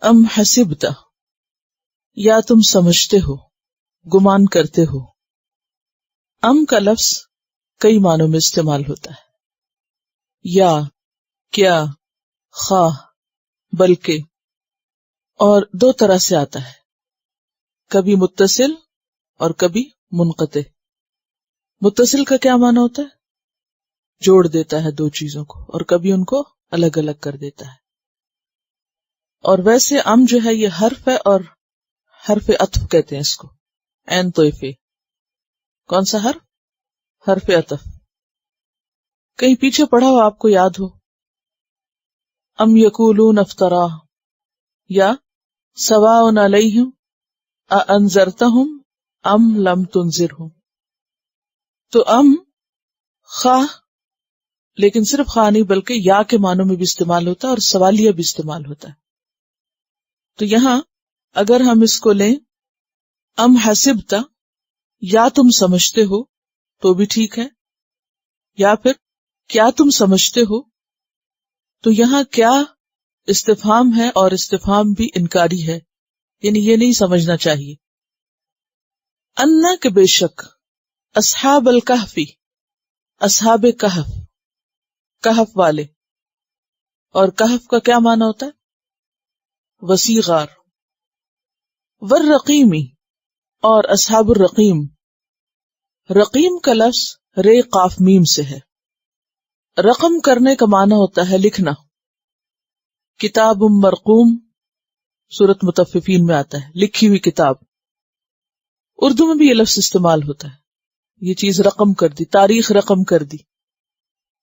ام حسبت، یا تم سمجھتے ہو، گمان کرتے ہو. ام کا لفظ کئی معنوں میں استعمال ہوتا ہے، یا، کیا، خواہ، بلکہ، اور دو طرح سے آتا ہے، کبھی متصل اور کبھی منقطع. متصل کا کیا معنی ہوتا ہے؟ جوڑ دیتا ہے دو چیزوں کو، اور کبھی ان کو الگ الگ کر دیتا ہے. اور ویسے ام جو ہے یہ حرف ہے، اور حرف عطف کہتے ہیں اس کو، عین طیفے. کون سا حرف؟ حرف عطف. کہیں پیچھے پڑھا ہو آپ کو یاد ہو، ام یقولون افترا، یا سواء علیہم اانذرتہم ام لم تنذرہم. تو ام خواہ، لیکن صرف خواہ نہیں بلکہ یا کے معنوں میں بھی استعمال ہوتا ہے اور سوالیہ بھی استعمال ہوتا ہے. تو یہاں اگر ہم اس کو لیں ام حسبت، یا تم سمجھتے ہو تو بھی ٹھیک ہے، یا پھر کیا تم سمجھتے ہو، تو یہاں کیا استفہام ہے اور استفہام بھی انکاری ہے، یعنی یہ نہیں سمجھنا چاہیے. انا کہ بے شک، اصحاب الکہفی، اصحاب کہف، کہف والے. اور کہف کا کیا معنی ہوتا ہے؟ وسیع غار. والرقیمی، اور اصحاب الرقیم. رقیم کا لفظ رے قاف میم سے ہے. رقم کرنے کا معنی ہوتا ہے لکھنا. کتاب مرقوم سورۃ مطففین میں آتا ہے، لکھی ہوئی کتاب. اردو میں بھی یہ لفظ استعمال ہوتا ہے، یہ چیز رقم کر دی، تاریخ رقم کر دی.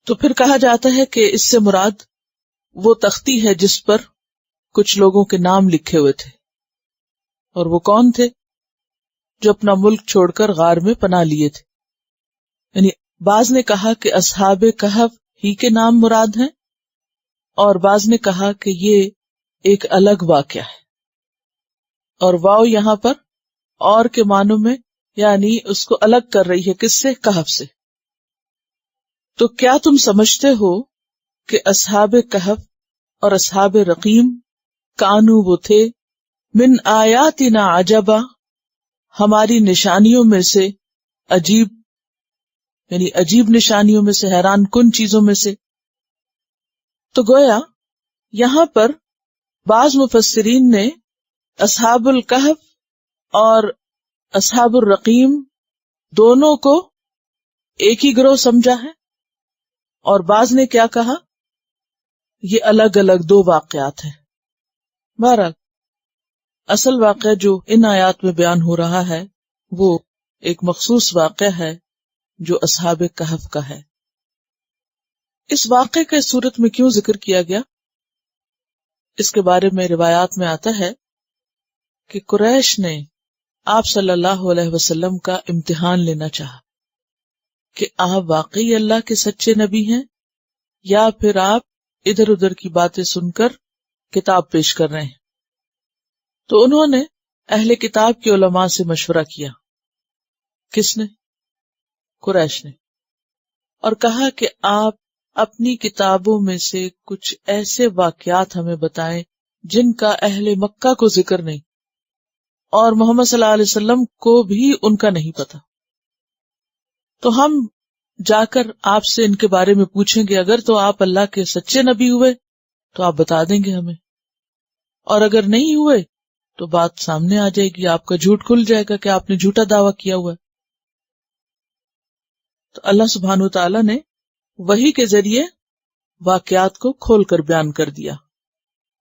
تو پھر کہا جاتا ہے کہ اس سے مراد وہ تختی ہے جس پر کچھ لوگوں کے نام لکھے ہوئے تھے. اور وہ کون تھے؟ جو اپنا ملک چھوڑ کر غار میں پناہ لیے تھے. یعنی بعض نے کہا کہ اصحاب کہف ہی کے نام مراد ہیں، اور بعض نے کہا کہ یہ ایک الگ واقعہ ہے. اور واو یہاں پر اور کے معنوں میں، یعنی اس کو الگ کر رہی ہے، کس سے؟ کہف سے. تو کیا تم سمجھتے ہو کہ اصحاب کہف اور اصحاب رقیم کانو وہ تھے، من آیاتنا عجبا، ہماری نشانیوں میں سے، عجیب یعنی عجیب نشانیوں میں سے، حیران کن چیزوں میں سے. تو گویا یہاں پر بعض مفسرین نے اصحاب الکہف اور اصحاب الرقیم دونوں کو ایک ہی گروہ سمجھا ہے، اور بعض نے کیا کہا، یہ الگ الگ دو واقعات ہیں. بہرحال اصل واقعہ جو ان آیات میں بیان ہو رہا ہے وہ ایک مخصوص واقعہ ہے جو اصحاب کہف کا ہے. اس واقعے کا اس صورت میں کیوں ذکر کیا گیا، اس کے بارے میں روایات میں آتا ہے کہ قریش نے آپ صلی اللہ علیہ وسلم کا امتحان لینا چاہا کہ آپ واقعی اللہ کے سچے نبی ہیں یا پھر آپ ادھر ادھر کی باتیں سن کر کتاب پیش کر رہے ہیں. تو انہوں نے اہل کتاب کے علماء سے مشورہ کیا. کس نے؟ قریش نے. اور کہا کہ آپ اپنی کتابوں میں سے کچھ ایسے واقعات ہمیں بتائیں جن کا اہل مکہ کو ذکر نہیں، اور محمد صلی اللہ علیہ وسلم کو بھی ان کا نہیں پتا. تو ہم جا کر آپ سے ان کے بارے میں پوچھیں گے، اگر تو آپ اللہ کے سچے نبی ہوئے تو آپ بتا دیں گے ہمیں، اور اگر نہیں ہوئے تو بات سامنے آ جائے گی، آپ کا جھوٹ کھل جائے گا کہ آپ نے جھوٹا دعویٰ کیا ہوا ہے. تو اللہ سبحانہ وتعالی نے وحی کے ذریعے واقعات کو کھول کر بیان کر دیا.